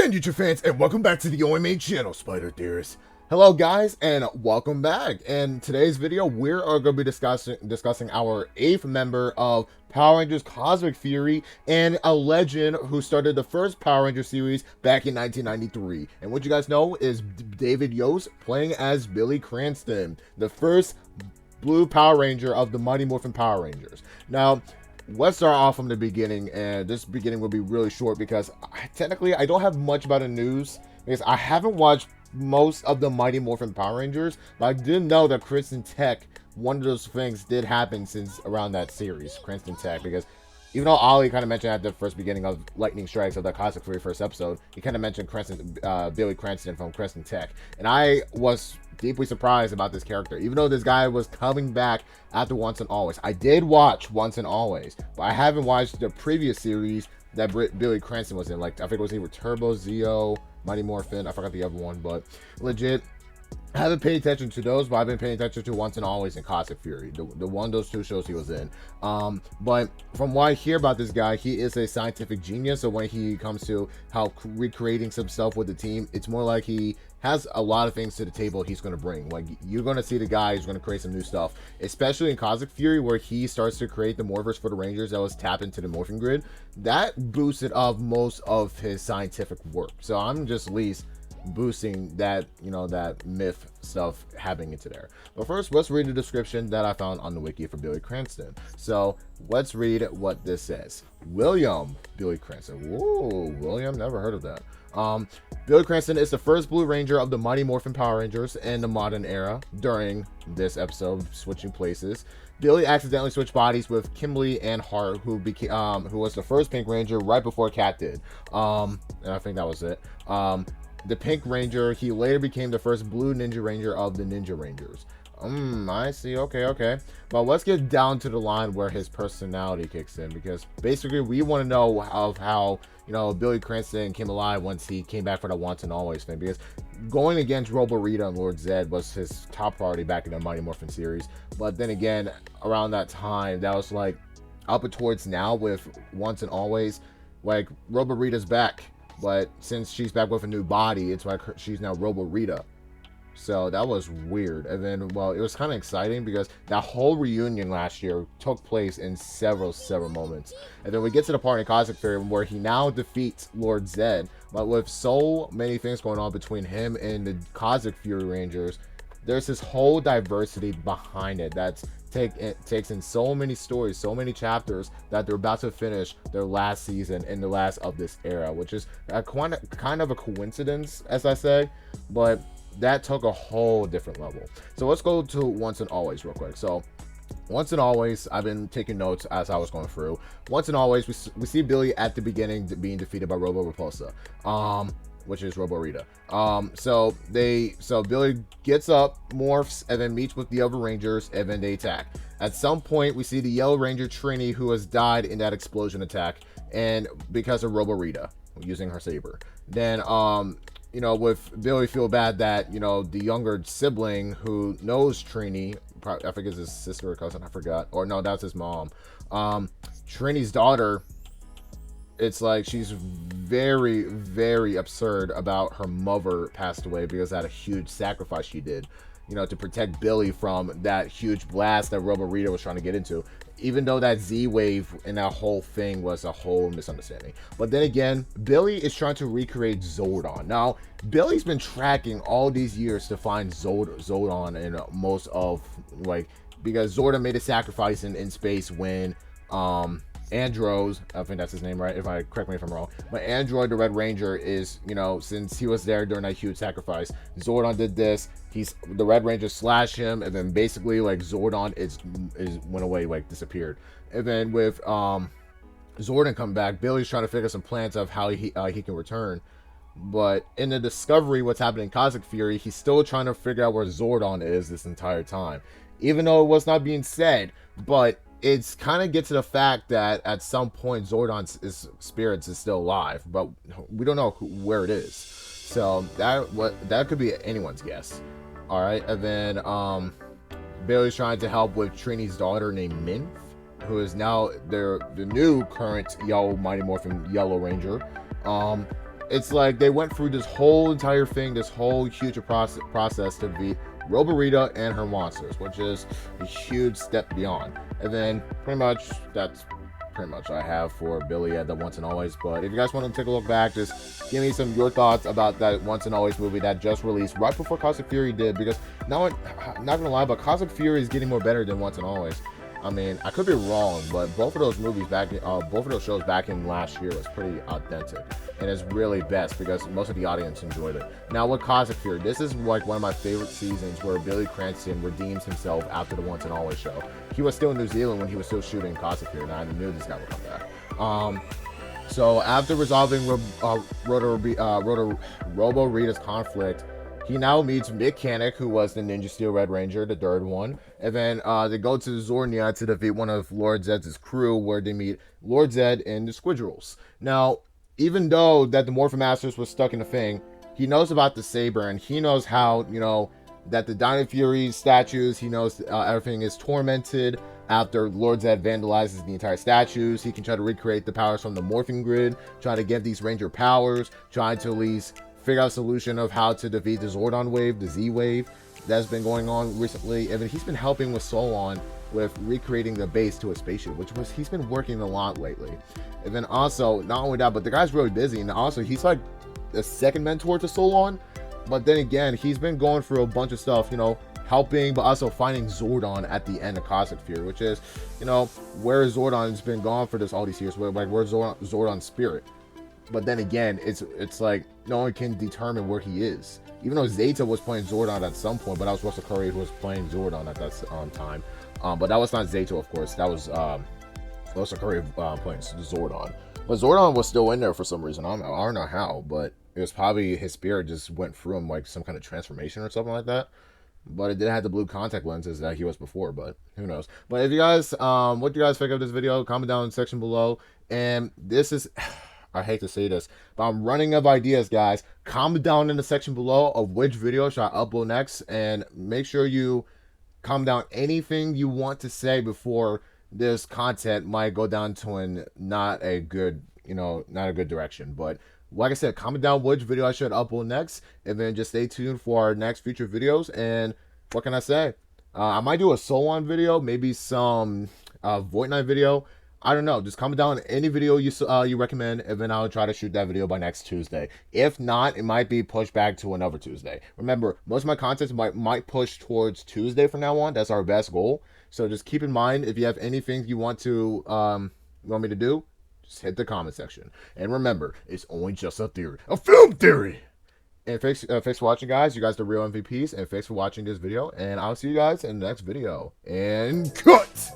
again, YouTube fans, and welcome back to the OMA channel, Spider Theorists. Hello, guys, and welcome back. In today's video, we are going to be discussing our 8th member of Power Rangers Cosmic Fury and a legend who started the first Power Ranger series back in 1993. And what you guys know is David Yost playing as Billy Cranston, the first Blue Power Ranger of the Mighty Morphin Power Rangers. Now, let's start off from the beginning, and this beginning will be really short because technically I don't have much about the news because I haven't watched most of the Mighty Morphin Power Rangers, but I did know that Cranston Tech, one of those things did happen since around that series, Cranston Tech, because even though Ollie kind of mentioned at the first beginning of Lightning Strikes of the Cosmic Fury first episode, he kind of mentioned Billy Cranston from Cranston Tech, and I was deeply surprised about this character, even though this guy was coming back after Once and Always. I did watch Once and Always, but I haven't watched the previous series that Billy Cranston was in. Like, I think it was either Turbo, Zeo, Mighty Morphin, I forgot the other one, but legit, I haven't paid attention to those, but I've been paying attention to Once and Always and Cosmic Fury, the one of those two shows he was in. But from what I hear about this guy, he is a scientific genius. So when he comes to how recreating himself with the team, it's more like he has a lot of things to the table he's going to bring. Like, you're going to see the guy who's going to create some new stuff, especially in Cosmic Fury, where he starts to create the morphers for the Rangers that was tapped into the morphing grid. That boosted up most of his scientific work. So I'm just least boosting that, you know, that myth stuff happening into there. But first, let's read the description that I found on the wiki for Billy Cranston. So let's read what this says. William Billy Cranston. Whoa, William, never heard of that. Billy Cranston is the first Blue Ranger of the Mighty Morphin Power Rangers in the modern era. During this episode, switching places, Billy accidentally switched bodies with Kimberly Ann Hart, who was the first Pink Ranger right before Kat did. And I think that was it. The Pink Ranger, he later became the first Blue Ninja Ranger of the Ninja Rangers. I see. Okay. But let's get down to the line where his personality kicks in, because basically we want to know of how, you know, Billy Cranston came alive once he came back for the Once and Always thing, because going against Robo Rita and Lord Zed was his top priority back in the Mighty Morphin series. But then again, around that time, that was like up towards now with Once and Always, like Robo Rita's back, but since she's back with a new body, it's like she's now Robo Rita. So that was weird. And then, well, it was kind of exciting because that whole reunion last year took place in several moments. And then we get to the part in Cosmic Fury where he now defeats Lord Zed. But with so many things going on between him and the Cosmic Fury Rangers, there's this whole diversity behind it that's takes in so many stories, so many chapters, that they're about to finish their last season in the last of this era, which is kind of a coincidence, as I say, but that took a whole different level. So let's go to Once and Always real quick. So Once and Always, I've been taking notes as I was going through. Once and Always, we see Billy at the beginning being defeated by Robo Repulsa, which is Robo Rita. So Billy gets up, morphs, and then meets with the other Rangers, and then they attack. At some point, we see the Yellow Ranger Trini, who has died in that explosion attack, and because of Robo Rita using her saber. Then you know, with Billy feel bad that, you know, the younger sibling who knows Trini, I think it's his sister or cousin, I forgot, or no, that's his mom. Trini's daughter, it's like she's very absurd about her mother passed away because of that huge sacrifice she did, you know, to protect Billy from that huge blast that Robo Rita was trying to get into, even though that Z-Wave and that whole thing was a whole misunderstanding. But then again, Billy is trying to recreate Zordon. Now, Billy's been tracking all these years to find Zordon in most of, like, because Zordon made a sacrifice in space when Andros, I think that's his name, right? Correct me if I'm wrong. But Android, the Red Ranger, is, you know, since he was there during that huge sacrifice, Zordon did this. The Red Ranger slashed him, and then basically, like, Zordon went away, like, disappeared. And then with Zordon come back, Billy's trying to figure some plans of how he can return. But in the Discovery, what's happening in Cosmic Fury, he's still trying to figure out where Zordon is this entire time, even though it was not being said. But it's kind of get to the fact that at some point Zordon's spirits is still alive, but we don't know where it is. So that could be anyone's guess. All right, and then Billy's trying to help with Trini's daughter named Minth, who is now the new current Mighty Morphin Yellow Ranger. it's like they went through this whole entire thing, this whole huge process to beat Roborita and her monsters, which is a huge step beyond. And then pretty much that's pretty much I have for Billy at the Once and Always. But if you guys want to take a look back, just give me some your thoughts about that Once and Always movie that just released right before Cosmic Fury did, because now, not gonna lie, but Cosmic Fury is getting more better than Once and Always. I mean, I could be wrong, but both of those movies both of those shows back in last year was pretty authentic, and it's really best because most of the audience enjoyed it. Now with Cosmic Fury, this is like one of my favorite seasons where Billy Cranston redeems himself after the Once and Always show. He was still in New Zealand when he was still shooting Cosmic Fury, and I knew this guy would come back. So after resolving Roborita's conflict, he now meets Mechanic, who was the Ninja Steel Red Ranger, the third one. And then they go to Zornia to defeat one of Lord Zedd's crew, where they meet Lord Zedd and the Squidrels. Now, even though that the Morphin Masters was stuck in a thing, he knows about the Saber, and he knows how, you know, that the Dino Fury statues, he knows everything is tormented. After Lord Zedd vandalizes the entire statues, he can try to recreate the powers from the Morphin Grid, try to give these Ranger powers, try to at least figure out a solution of how to defeat the Zordon wave, the Z wave that's been going on recently. And then he's been helping with Solon with recreating the base to a spaceship, he's been working a lot lately. And then also, not only that, but the guy's really busy, and also he's like the second mentor to Solon. But then again, he's been going through a bunch of stuff, you know, helping, but also finding Zordon at the end of Cosmic Fury, which is, you know, where Zordon's been gone for all these years, where's Zordon's spirit. But then again, it's like no one can determine where he is. Even though Zeta was playing Zordon at some point, but that was Russell Curry who was playing Zordon at that time. But that was not Zeta, of course. That was Russell Curry playing Zordon. But Zordon was still in there for some reason. I don't know how, but it was probably his spirit just went through him, like some kind of transformation or something like that. But it didn't have the blue contact lenses that he was before, but who knows. But if you guys, what do you guys think of this video? Comment down in the section below. And this is... I hate to say this, but I'm running out of ideas, guys. Comment down in the section below of which video should I upload next, and make sure you comment down anything you want to say before this content might go down to not a good direction. But like I said, comment down which video I should upload next, and then just stay tuned for our next future videos. And what can I say? I might do a Solon video, maybe some Void Knight video. I don't know. Just comment down any video you recommend, and then I'll try to shoot that video by next Tuesday. If not, it might be pushed back to another Tuesday. Remember, most of my content might push towards Tuesday from now on. That's our best goal. So just keep in mind, if you have anything you want me to do, just hit the comment section. And remember, it's only just a theory, a film theory. And thanks for watching, guys. You guys are the real MVPs, and thanks for watching this video. And I'll see you guys in the next video. And cut.